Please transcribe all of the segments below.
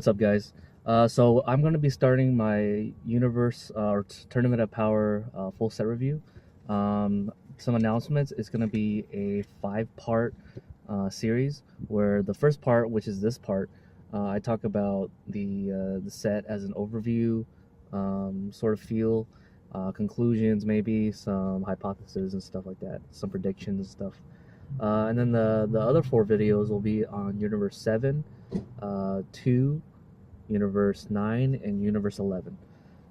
What's up, guys? So I'm going to be starting my universe or tournament of power full set review. Some announcements. It's going to be a 5-part series where the first part, which is this part, I talk about the set as an overview, sort of feel, conclusions, maybe some hypotheses and stuff like that, some predictions and stuff. And then the other 4 videos will be on Universe 7, 2, Universe 9, and Universe 11.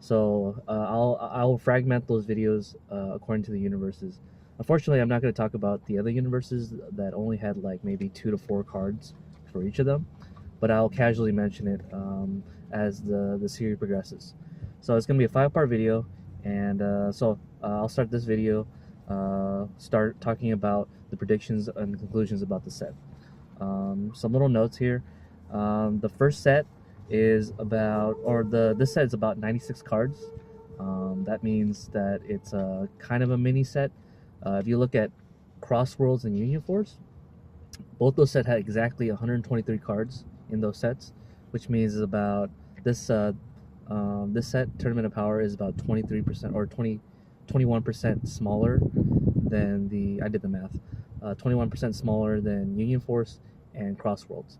So I'll fragment those videos according to the universes. Unfortunately, I'm not going to talk about the other universes that only had like maybe 2 to 4 cards for each of them, but I'll casually mention it as the series progresses. So it's going to be a 5-part video, and I'll start this video, start talking about the predictions and conclusions about the set. Some little notes here. The first set is about, this set is about 96 cards. That means that it's a kind of a mini set. If you look at Crossworlds and Union Force, both those sets had exactly 123 cards in those sets, which means about this set Tournament of Power is about 23% or 21% smaller than I did the math, 21% smaller than Union Force and Crossworlds.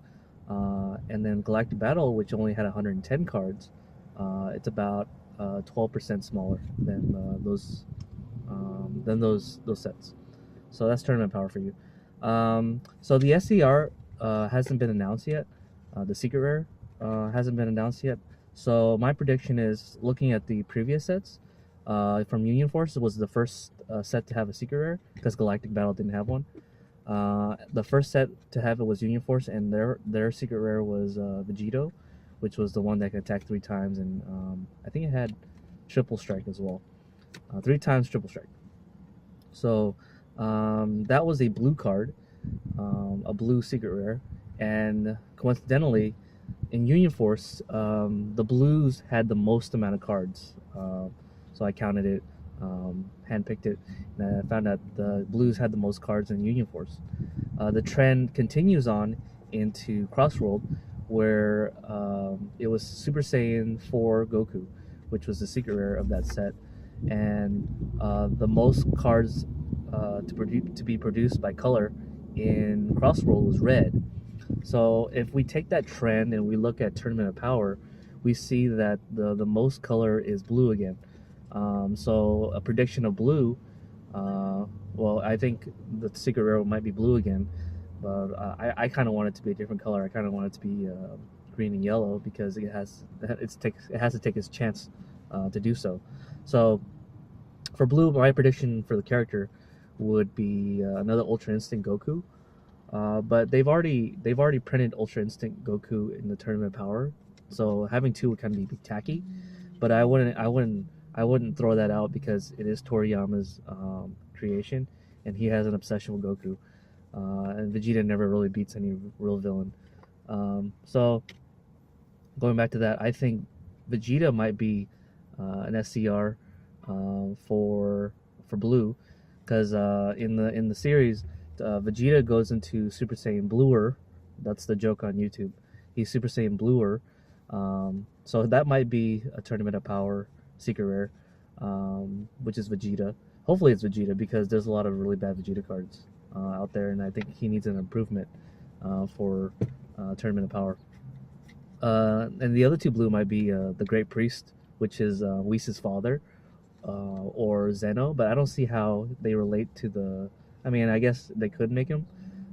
And then Galactic Battle, which only had 110 cards, it's about 12% smaller than those sets. So that's Tournament Power for you. So the SCR hasn't been announced yet. The Secret Rare hasn't been announced yet. So my prediction is, looking at the previous sets, from Union Force, it was the first set to have a Secret Rare because Galactic Battle didn't have one. The first set to have it was Union Force, and their Secret Rare was Vegeta, which was the one that could attack 3 times, and I think it had Triple Strike as well. 3 times Triple Strike. So that was a blue card, a blue Secret Rare, and coincidentally, in Union Force, the blues had the most amount of cards. So I counted it, handpicked it, and I found out the blues had the most cards in Union Force. The trend continues on into Crossworld, where it was Super Saiyan 4 Goku, which was the Secret Rare of that set, and the most cards to be produced by color in Crossworld was red. So if we take that trend and we look at Tournament of Power, we see that the most color is blue again. So a prediction of blue, well, I think the Secret Rare might be blue again, but I kind of want it to be a different color. I kind of want it to be green and yellow, because it has to take its chance to do so. So for blue, my prediction for the character would be another Ultra Instinct Goku. But they've already printed Ultra Instinct Goku in the Tournament of Power, so having 2 would kind of be tacky. But I wouldn't throw that out, because it is Toriyama's creation, and he has an obsession with Goku. And Vegeta never really beats any real villain. So going back to that, I think Vegeta might be an SCR for blue, because in the series, Vegeta goes into Super Saiyan Bluer. That's the joke on YouTube. He's Super Saiyan Bluer. So that might be a Tournament of Power Secret Rare, which is Vegeta. Hopefully it's Vegeta, because there's a lot of really bad Vegeta cards out there, and I think he needs an improvement for Tournament of Power. And the other 2 blue might be the Great Priest, which is Whis' father, or Zeno, but I don't see how they relate to the... I mean, I guess they could make him.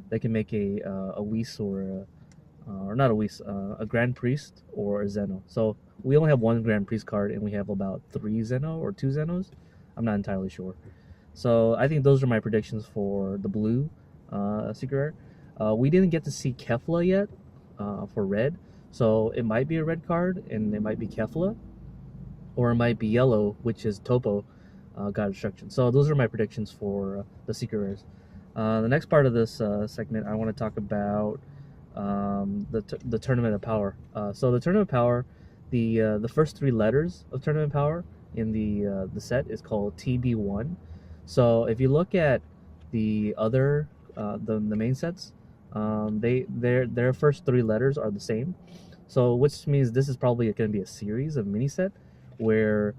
They can make a Whis or not a Whis, a Grand Priest or a Zeno. So we only have 1 Grand Priest card, and we have about 3 Zeno or 2 Zenos. I'm not entirely sure. So I think those are my predictions for the blue Secret Rare. We didn't get to see Kefla yet for red, so it might be a red card, and it might be Kefla, or it might be yellow, which is Topo, God Destruction. So those are my predictions for the Secret Rares. The next part of this segment, I want to talk about the Tournament of Power. So the Tournament of Power, the first 3 letters of Tournament of Power in the set is called TB1. So if you look at the main sets, their first 3 letters are the same. So which means this is probably going to be a series of mini set where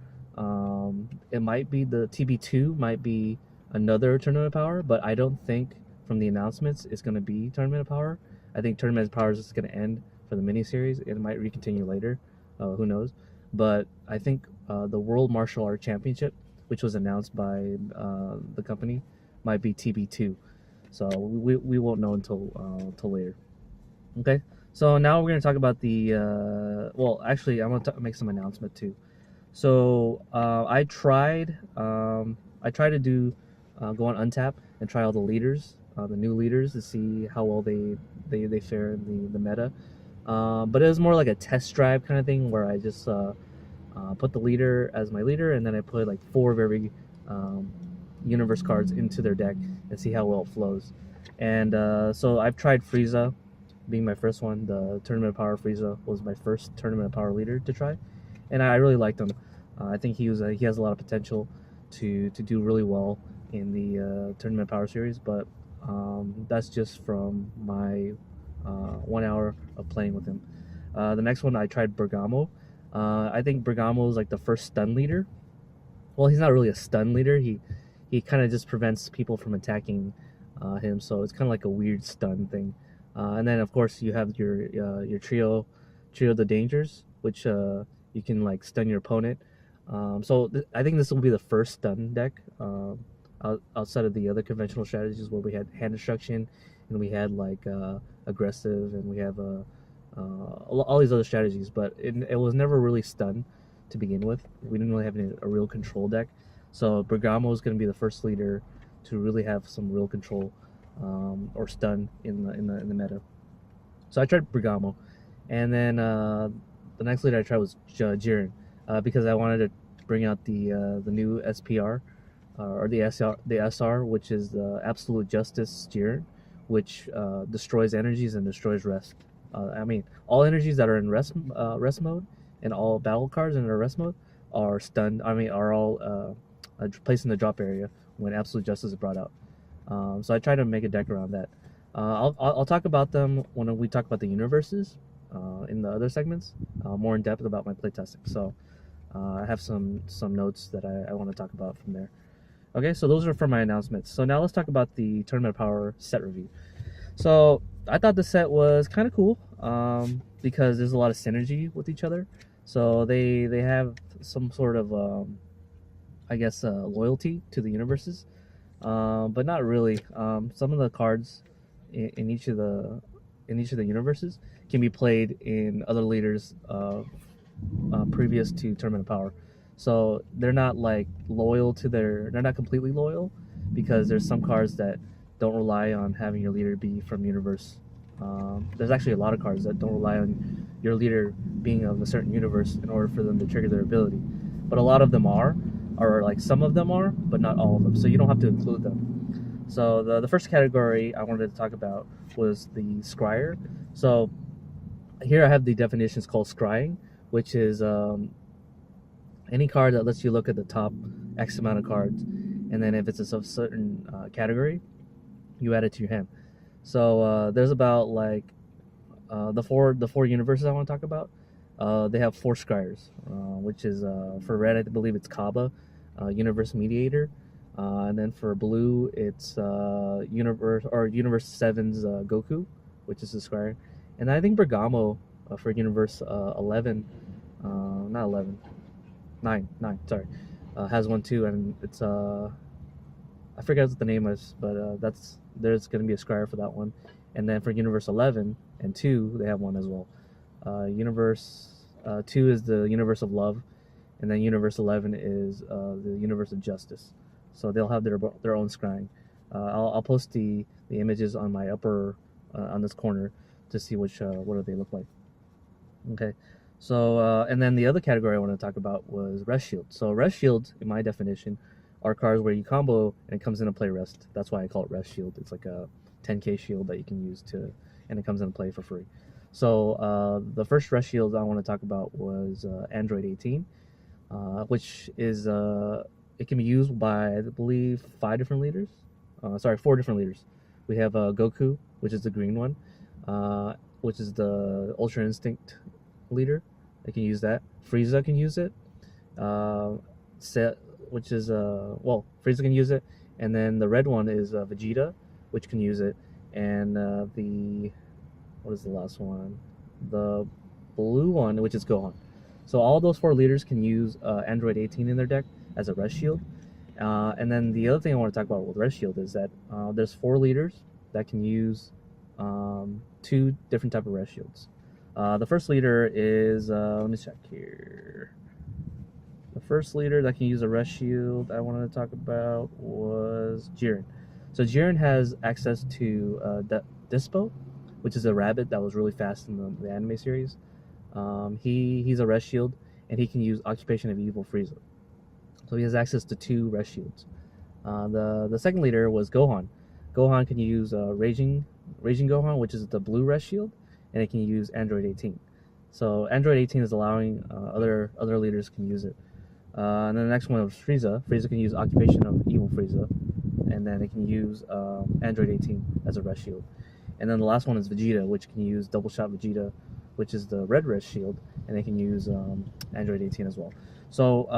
it might be the TB2 might be another Tournament of Power, but I don't think from the announcements it's going to be Tournament of Power. I think Tournament of Power is just going to end for the mini series. It might recontinue later. Who knows? But I think the World Martial Art Championship, which was announced by the company, might be TB2. So we won't know until later. Okay. So now we're going to talk about the well, actually, I want to make some announcement too. So I tried to do go on Untap and try all the leaders, the new leaders, to see how well they fare in the meta. But it was more like a test drive kind of thing where I just put the leader as my leader, and then I put like 4 very universe cards into their deck and see how well it flows. And so I've tried Frieza being my first one. The Tournament of Power Frieza was my first Tournament of Power leader to try, and I really liked him. I think he has a lot of potential to do really well in the Tournament of Power series, but that's just from my 1 hour of playing with him. The next one I tried Bergamo. I think Bergamo is like the first stun leader. Well, he's not really a stun leader. He kind of just prevents people from attacking him, so it's kind of like a weird stun thing. And then of course you have your trio of the dangers, which you can like stun your opponent. So I think this will be the first stun deck outside of the other conventional strategies where we had hand destruction and we had like aggressive, and we have all these other strategies, but it was never really stun to begin with. We didn't really have a real control deck. So Bergamo is going to be the first leader to really have some real control or stun in the meta. So I tried Bergamo, and then the next leader I tried was Jiren, because I wanted to bring out the new SPR or the SR, which is the Absolute Justice Jiren, which destroys energies and destroys rest. I mean, all energies that are in rest mode and all battle cards in their rest mode are stunned. I mean, are all placed in the drop area when Absolute Justice is brought out. So I try to make a deck around that. I'll talk about them when we talk about the universes in the other segments, more in depth about my playtesting. So I have some notes that I want to talk about from there. Okay, so those are for my announcements. So now let's talk about the Tournament of Power set review. So I thought the set was kind of cool because there's a lot of synergy with each other. So they have some sort of I guess loyalty to the universes, but not really. Some of the cards in each of the universes can be played in other leaders previous to Tournament of Power. So they're not like loyal to they're not completely loyal, because there's some cards that don't rely on having your leader be from universe. There's actually a lot of cards that don't rely on your leader being of a certain universe in order for them to trigger their ability. But a lot of them are, or like some of them are, but not all of them. So you don't have to include them. So the first category I wanted to talk about was the Scryer. So here I have the definitions called scrying, which is any card that lets you look at the top X amount of cards, and then if it's a certain category, you add it to your hand. So there's about like the four universes I want to talk about. They have 4 Scryers, which is for red, I believe it's Kaba, Universe Mediator, and then for blue it's Universe 7's Goku, which is a Scryer, and I think Bergamo for Universe 11, not 11, 9, sorry, has one too, and it's I forget what the name is, but there's going to be a Scryer for that one. And then for Universe 11 and 2, they have one as well. Universe 2 is the Universe of Love, and then Universe 11 is the Universe of Justice. So they'll have their own scrying. I'll post the images on my upper on this corner to see what do they look like. Okay, so and then the other category I want to talk about was Rest Shield. So Rest Shield, in my definition, are cards where you combo and it comes into play rest. That's why I call it Rest Shield. It's like a 10k shield that you can use and it comes into play for free. So the first Rest Shield I want to talk about was Android 18, which is it can be used by, I believe, 4 different leaders. We have Goku, which is the green one, which is the Ultra Instinct leader that can use that. Frieza can use it. Set, which is well, Frieza can use it, and then the red one is Vegeta, which can use it, and the what is the last one? The blue one, which is Gohan. So all those 4 leaders can use Android 18 in their deck as a rest shield. And then the other thing I want to talk about with rest shield is that there's 4 leaders that can use 2 different type of rest shields. The first leader is let me check here. The first leader that can use a rest shield I wanted to talk about was Jiren. So Jiren has access to Dispo, which is a rabbit that was really fast in the anime series. He's a rest shield, and he can use Occupation of Evil Frieza. So he has access to 2 rest shields. The second leader was Gohan. Gohan can use Raging Gohan, which is the blue rest shield, and it can use Android 18. So Android 18 is allowing other leaders can use it. And then the next one was Frieza. Frieza can use Occupation of Evil Frieza, and then it can use Android 18 as a rest shield. And then the last one is Vegeta, which can use Double Shot Vegeta, which is the red rest shield, and they can use Android 18 as well. So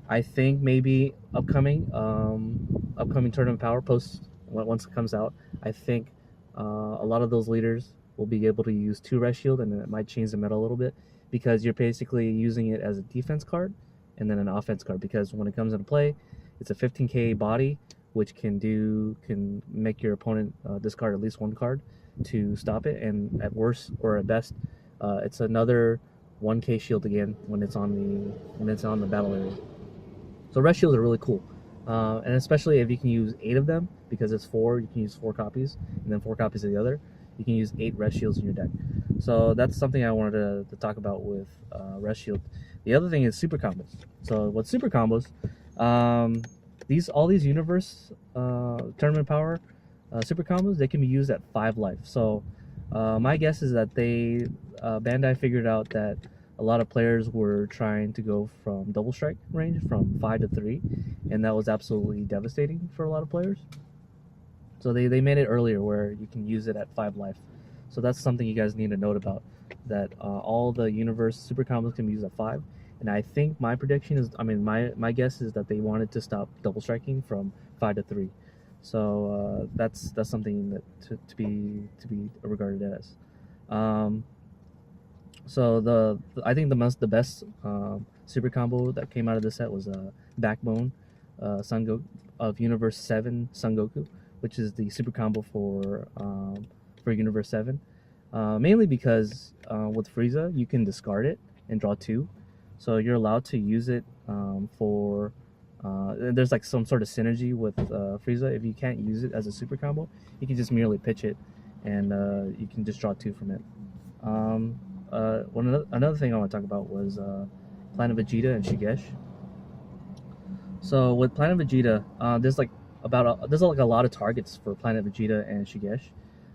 I think maybe upcoming Tournament Power post once it comes out, I think a lot of those leaders will be able to use 2 rest shield, and it might change the meta a little bit because you're basically using it as a defense card and then an offense card, because when it comes into play, it's a 15k body, which can make your opponent discard at least 1 card to stop it, and at worst or at best, it's another 1k shield again when it's on the battle area. So rest shields are really cool, and especially if you can use 8 of them, because it's 4, you can use 4 copies, and then 4 copies of the other. You can use 8 rest shields in your deck. So that's something I wanted to talk about with rest shield. The other thing is super combos. So with super combos, all these universe tournament power super combos, they can be used at 5 life. So my guess is that Bandai figured out that a lot of players were trying to go from double strike range from 5 to 3, and that was absolutely devastating for a lot of players. So they made it earlier where you can use it at 5 life. So that's something you guys need to note about, that all the universe super combos can be used at 5. And I think my prediction is, my guess is that they wanted to stop double striking from 5 to 3. So that's something that to be regarded as. So I think the best super combo that came out of this set was Backbone Son Goku of Universe 7 Son Goku, which is the super combo for Universe 7. Mainly because with Frieza you can discard it and draw 2, so you're allowed to use it for. There's like some sort of synergy with Frieza. If you can't use it as a super combo, you can just merely pitch it, and you can just draw 2 from it. Another thing I want to talk about was Planet Vegeta and Shugesh. So with Planet Vegeta, there's a lot of targets for Planet Vegeta and Shugesh.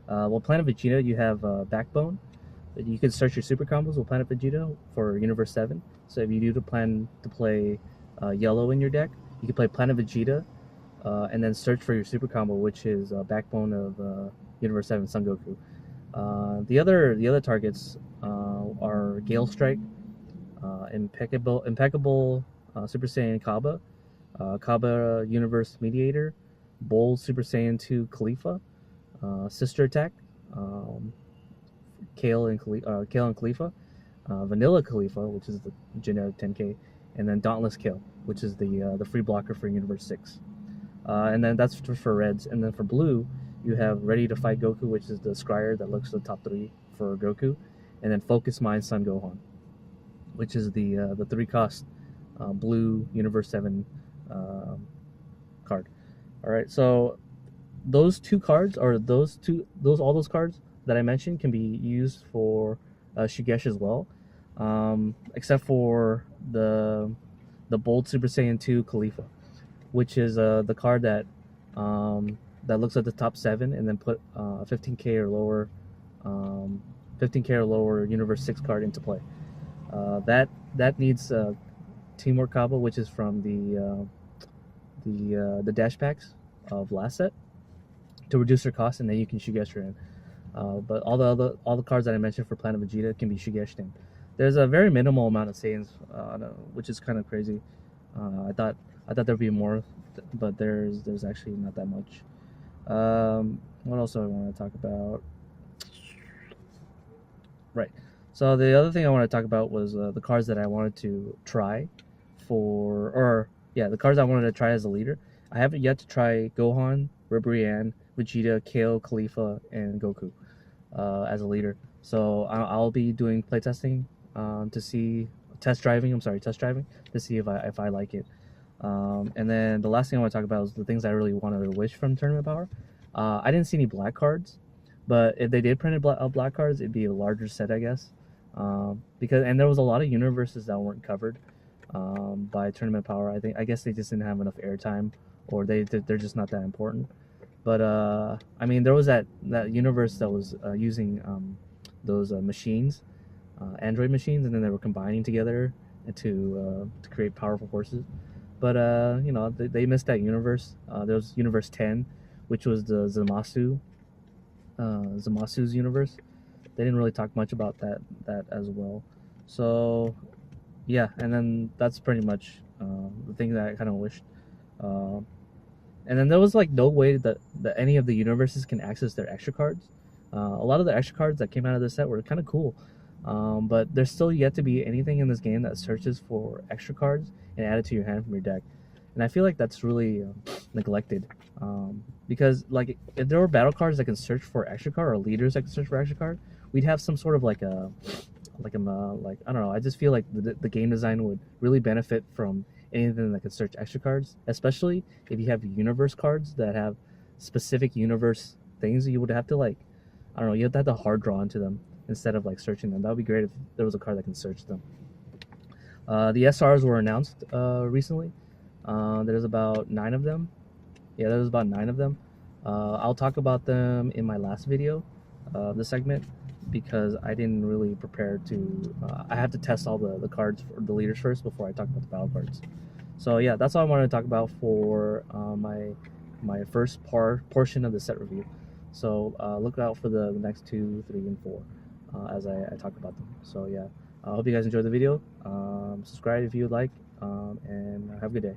Well, Planet Vegeta, you have Backbone. You can search your super combos with Planet Vegeta for Universe 7. So if you do plan to play yellow in your deck, you can play Planet Vegeta and then search for your super combo, which is Backbone of Universe 7 Son Goku. The other targets are Gale Strike, Impeccable Super Saiyan Kaba, Kaba Universe Mediator, Bold Super Saiyan 2 Khalifa, Sister Attack, Kale and Khalifa, Vanilla Khalifa, which is the generic 10k, and then Dauntless Kale, which is the free blocker for Universe 6. And then that's for reds. And then for blue, you have Ready to Fight Goku, which is the Scryer that looks at the top 3 for Goku, and then Focus Mind Son Gohan, which is the 3-cost blue Universe 7 card. All right, so those 2 cards, or all those cards that I mentioned, can be used for Shugesh as well, except for the Bold Super Saiyan 2 Khalifa, which is the card that looks at the top 7 and then put 15k or lower Universe 6 card into play. That needs Teamwork Kaba, which is from the dash packs of last set, to reduce their cost, and then you can Shugesh her in. But all the cards that I mentioned for Planet Vegeta can be Shugeshed in. There's a very minimal amount of sayings, which is kind of crazy. I thought there'd be more, but there's actually not that much. What else do I want to talk about? Right. So the other thing I want to talk about was the cards that I wanted to try the cards I wanted to try as a leader. I haven't yet to try Gohan, Ribrianne, Vegeta, Kale, Khalifa, and Goku as a leader. So I'll be doing playtesting to see test driving. I'm sorry, test driving to see if I like it. And then the last thing I want to talk about is the things I really wanted to wish from Tournament Power. I didn't see any black cards, but if they did print black cards, it'd be a larger set, I guess. And there was a lot of universes that weren't covered by Tournament Power. I guess they just didn't have enough airtime, or they're just not that important. But I mean, there was that universe that was using those machines, Android machines, and then they were combining together to create powerful forces. But you know, they missed that universe. There was Universe 10, which was the Zamasu's universe. They didn't really talk much about that as well. So yeah, and then that's pretty much the thing that I kind of wished. And then there was like no way that any of the universes can access their extra cards. A lot of the extra cards that came out of the set were kind of cool, but there's still yet to be anything in this game that searches for extra cards and add it to your hand from your deck. And I feel like that's really neglected, because like if there were battle cards that can search for extra card, or leaders that can search for extra card, we'd have some sort of like I don't know. I just feel like the game design would really benefit from anything that can search extra cards, especially if you have universe cards that have specific universe things. You would have to like, I don't know, you have to hard draw into them instead of like searching them. That would be great if there was a card that can search them. The SRs were announced recently. There's about 9 of them. Yeah, there's about 9 of them. I'll talk about them in my last video, the segment, because I didn't really prepare to. I have to test all the cards for the leaders first before I talk about the battle cards. So yeah, that's all I wanted to talk about for my first portion of the set review. So look out for the next 2, 3, and 4 as I talk about them. So yeah, I hope you guys enjoyed the video. Subscribe if you would like, and have a good day.